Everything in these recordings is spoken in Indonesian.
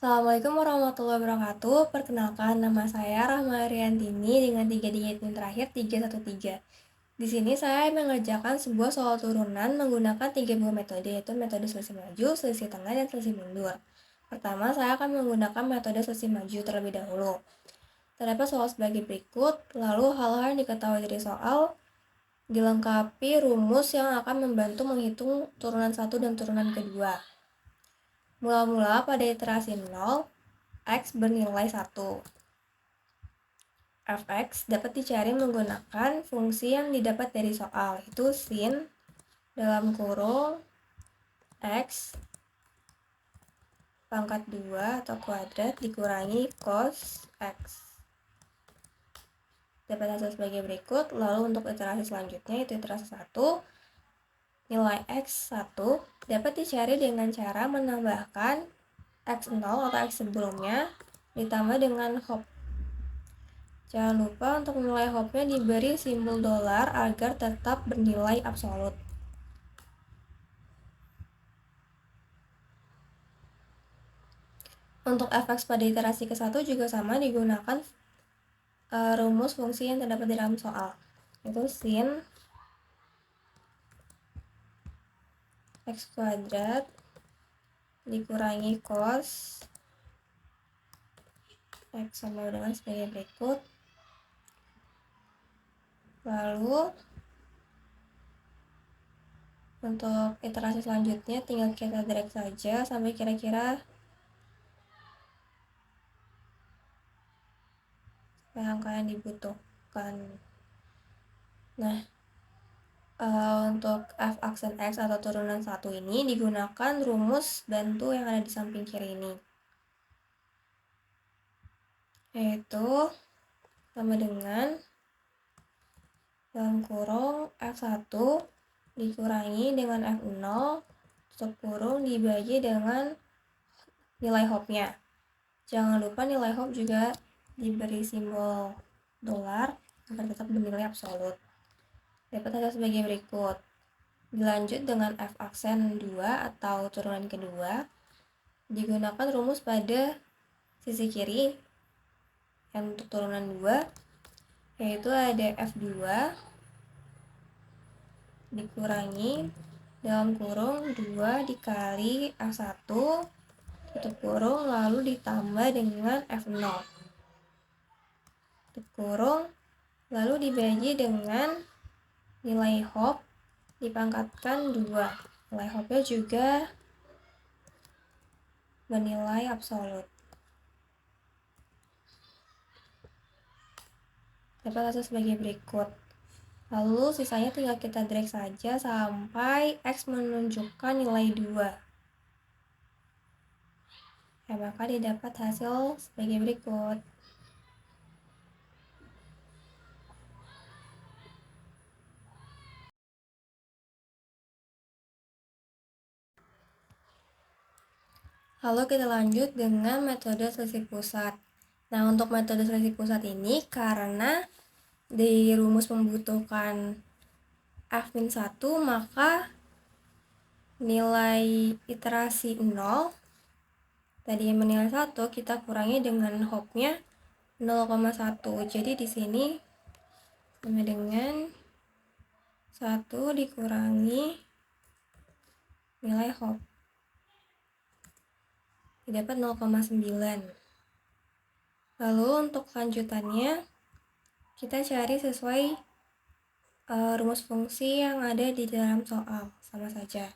Assalamualaikum warahmatullahi wabarakatuh. Perkenalkan, nama saya Rahma Riantini dengan 3 digit NIM terakhir 313. Di sini saya mengerjakan sebuah soal turunan menggunakan 3 buah metode, yaitu metode selisih maju, selisih tengah, dan selisih mundur. Pertama, saya akan menggunakan metode selisih maju terlebih dahulu. Terdapat soal sebagai berikut, lalu hal-hal yang diketahui dari soal dilengkapi rumus yang akan membantu menghitung turunan 1 dan turunan kedua. Mula-mula pada iterasi 0, X bernilai 1. Fx dapat dicari menggunakan fungsi yang didapat dari soal, yaitu sin dalam kurung X pangkat 2 atau kuadrat dikurangi cos X. Dapat hasil sebagai berikut. Lalu untuk iterasi selanjutnya, yaitu iterasi 1, nilai X1 dapat dicari dengan cara menambahkan X0 atau X sebelumnya ditambah dengan hop. Jangan lupa untuk nilai hopnya diberi simbol dolar agar tetap bernilai absolut. Untuk fx pada iterasi ke-1 juga sama, digunakan rumus fungsi yang terdapat di dalam soal, yaitu sin x kuadrat dikurangi cos X sama dengan sebagai berikut. Lalu untuk iterasi selanjutnya tinggal kita drag saja sampai kira-kira angka yang dibutuhkan. Nah, untuk f aksen X atau turunan 1 ini digunakan rumus bantu yang ada di samping kiri ini, yaitu sama dengan dalam kurung F1 dikurangi dengan F0 tutup kurung dibagi dengan nilai hopnya. Jangan lupa nilai hop juga diberi simbol dolar agar tetap bernilai absolut. Dapat hasil sebagai berikut. Dilanjut dengan F aksen 2 atau turunan kedua, digunakan rumus pada sisi kiri yang untuk turunan 2, yaitu ada F2 dikurangi dalam kurung 2 dikali F1 tutup kurung lalu ditambah dengan F0 tutup kurung lalu dibagi dengan nilai hop dipangkatkan 2. Nilai hopnya juga bernilai absolut. Dapat hasil sebagai berikut. Lalu sisanya tinggal kita drag saja sampai X menunjukkan nilai 2. Ya, maka didapat hasil sebagai berikut. Lalu kita lanjut dengan metode selisih pusat. Nah, untuk metode selisih pusat ini karena di rumus membutuhkan F-1, maka nilai iterasi 0 tadi yang menilai 1 kita kurangi dengan hopnya 0,1. Jadi di sini sama dengan 1 dikurangi nilai hop. Didapat 0,9. Lalu untuk lanjutannya kita cari sesuai rumus fungsi yang ada di dalam soal, sama saja.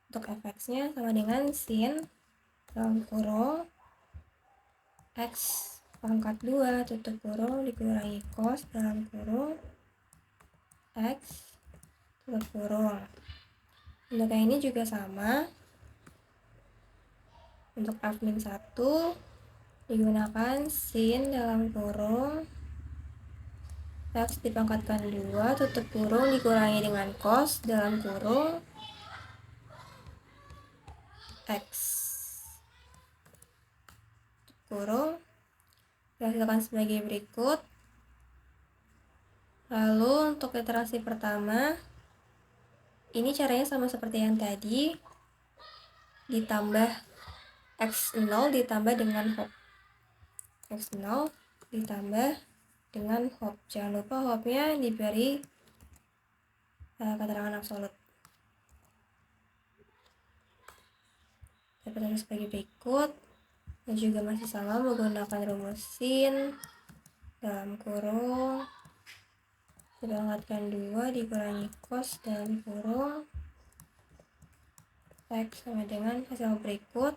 Untuk fx-nya sama dengan sin dalam kurung X pangkat 2 tutup kurung dikurangi cos dalam kurung X tutup kurung. Untuk yang ini juga sama. Untuk F-1 digunakan sin dalam kurung X dipangkatkan 2 tutup kurung dikurangi dengan cos dalam kurung X tutup kurung dihasilkan sebagai berikut. Lalu untuk iterasi pertama ini caranya sama seperti yang tadi, ditambah X0 ditambah dengan hop. X0 ditambah dengan hop. Jangan lupa hopnya diberi keterangan absolut. Dapat hasil sebagai berikut. Dan juga masih sama menggunakan rumus sin dalam kurung dipangkatkan 2 dikurangi cos dalam kurung X sama dengan hasil berikut.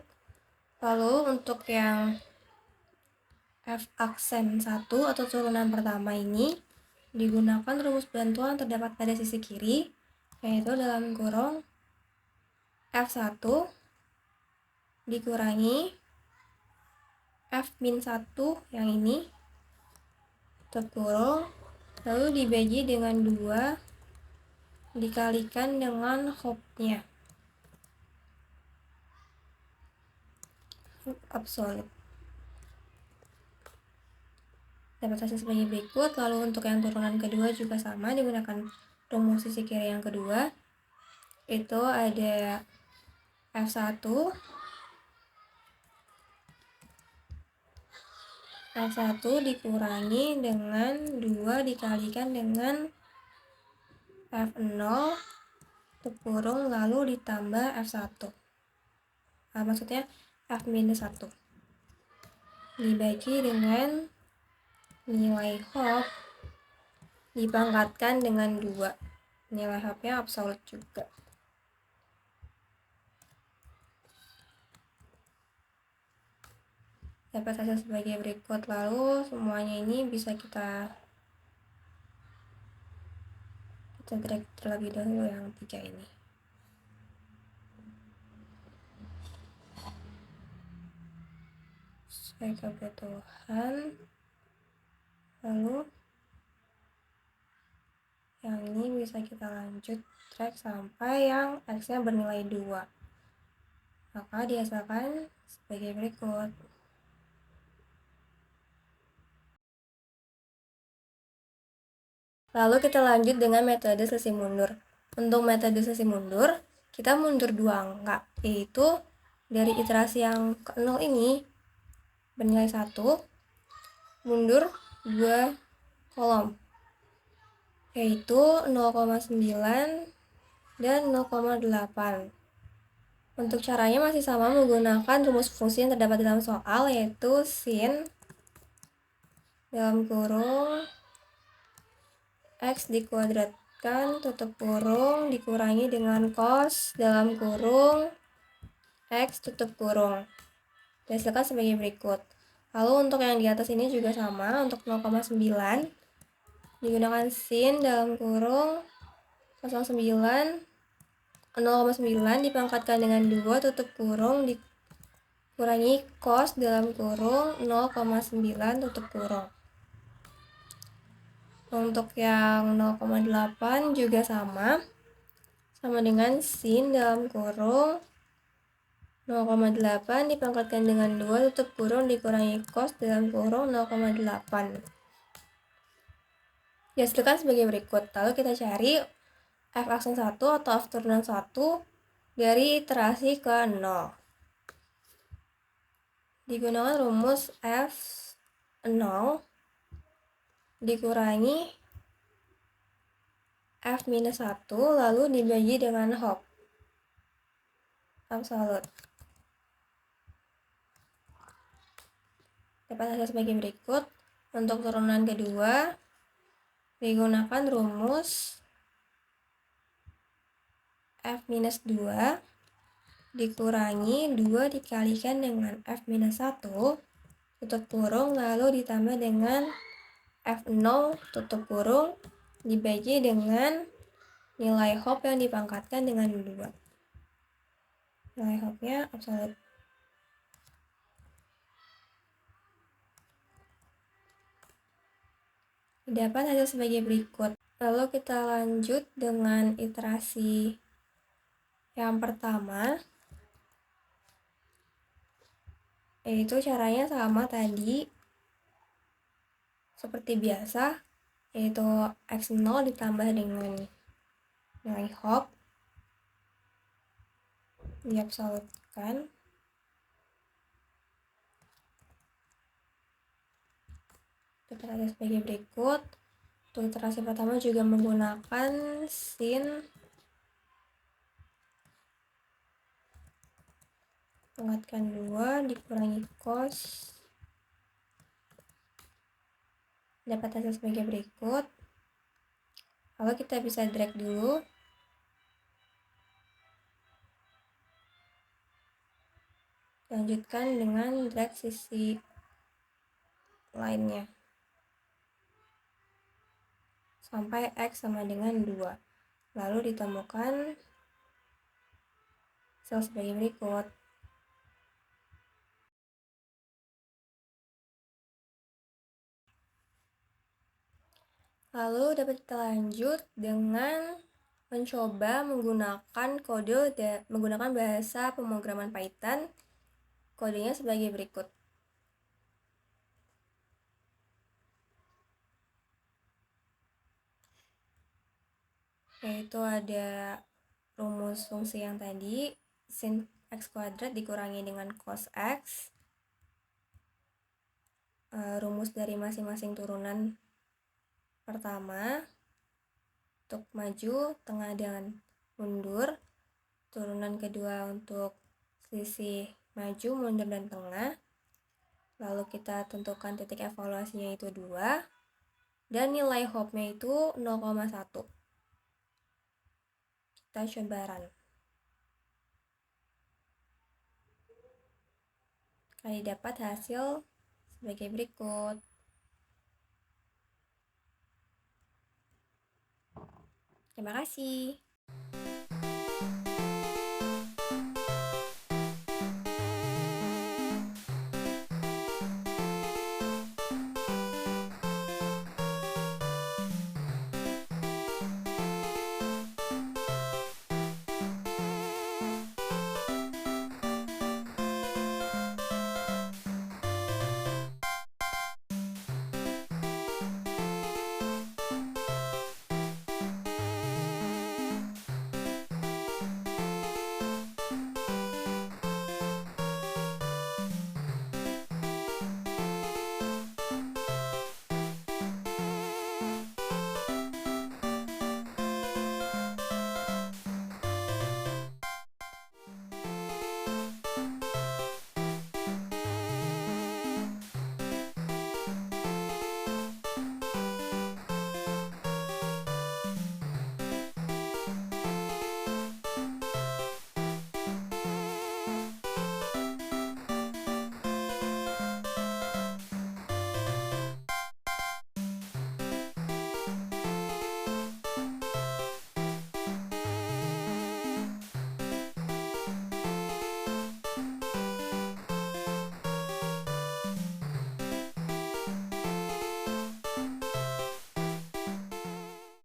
Lalu untuk yang F aksen 1 atau turunan pertama ini digunakan rumus bantuan terdapat pada sisi kiri, yaitu dalam kurung F1 dikurangi F-1 yang ini tutup kurung, lalu dibagi dengan 2 dikalikan dengan hopnya absolut. Dapat hasil sebagai berikut. Lalu untuk yang turunan kedua juga sama, digunakan rumus sisi kiri yang kedua, itu ada F1 dikurangi dengan 2 dikalikan dengan F0 tutup kurung lalu ditambah F1. Maksudnya F-1 dibagi dengan nilai hop dipangkatkan dengan 2. Nilai hopnya absolut juga. Dapat hasil sebagai berikut. Lalu semuanya ini bisa kita drag terlebih dahulu yang 3 ini. Sesuai kebutuhan. Lalu yang ini bisa kita lanjut drag sampai yang X-nya bernilai 2. Maka dihasilkan sebagai berikut. Lalu kita lanjut dengan metode selisih mundur. Untuk metode selisih mundur, kita mundur 2 angka, yaitu dari iterasi yang ke-0 ini bernilai 1, mundur 2 kolom, yaitu 0,9 dan 0,8. Untuk caranya masih sama menggunakan rumus fungsi yang terdapat dalam soal, yaitu sin dalam kurung X dikuadratkan tutup kurung dikurangi dengan cos dalam kurung X tutup kurung. Dihasilkan sebagai berikut. Lalu untuk yang di atas ini juga sama, untuk 0,9 digunakan sin dalam kurung 0,9 dipangkatkan dengan 2 tutup kurung dikurangi cos dalam kurung 0,9 tutup kurung. Untuk yang 0,8 juga sama dengan sin dalam kurung 0,8 dipangkatkan dengan 2 tutup kurung dikurangi cos dalam kurung 0,8. Dihasilkan sebagai berikut. Lalu kita cari F aksen 1 atau F turunan 1 dari iterasi ke 0. Digunakan rumus F0 dikurangi F-1 lalu dibagi dengan hop absolut. Dapat hasil sebagai berikut. Untuk turunan kedua digunakan rumus F-2 dikurangi 2 dikalikan dengan F-1 tutup kurung lalu ditambah dengan F0 tutup kurung dibagi dengan nilai hop yang dipangkatkan dengan 2. Nilai hopnya absolut. Dapat hasil sebagai berikut. Lalu kita lanjut dengan iterasi yang pertama, yaitu caranya sama tadi seperti biasa, yaitu X0 ditambah dengan nilai hop diabsolutkan dapat hasil sebagai berikut. Untuk iterasi pertama juga menggunakan sin pangkatkan 2 dikurangi cos, dapat hasil sebagai berikut. Lalu kita bisa drag dulu. Lanjutkan dengan drag sisi lainnya sampai X sama dengan 2. Lalu ditemukan hasil sebagai berikut. Lalu dapat kita lanjut dengan mencoba menggunakan bahasa pemrograman Python. Kodenya sebagai berikut. Yaitu ada rumus fungsi yang tadi, sin x kuadrat dikurangi dengan cos x. Rumus dari masing-masing turunan pertama untuk maju, tengah, dan mundur. Turunan kedua untuk selisih maju, mundur, dan tengah. Lalu kita tentukan titik evaluasinya itu 2. Dan nilai hopnya itu 0,1. Kita coba run. Kali dapat hasil sebagai berikut. Terima kasih.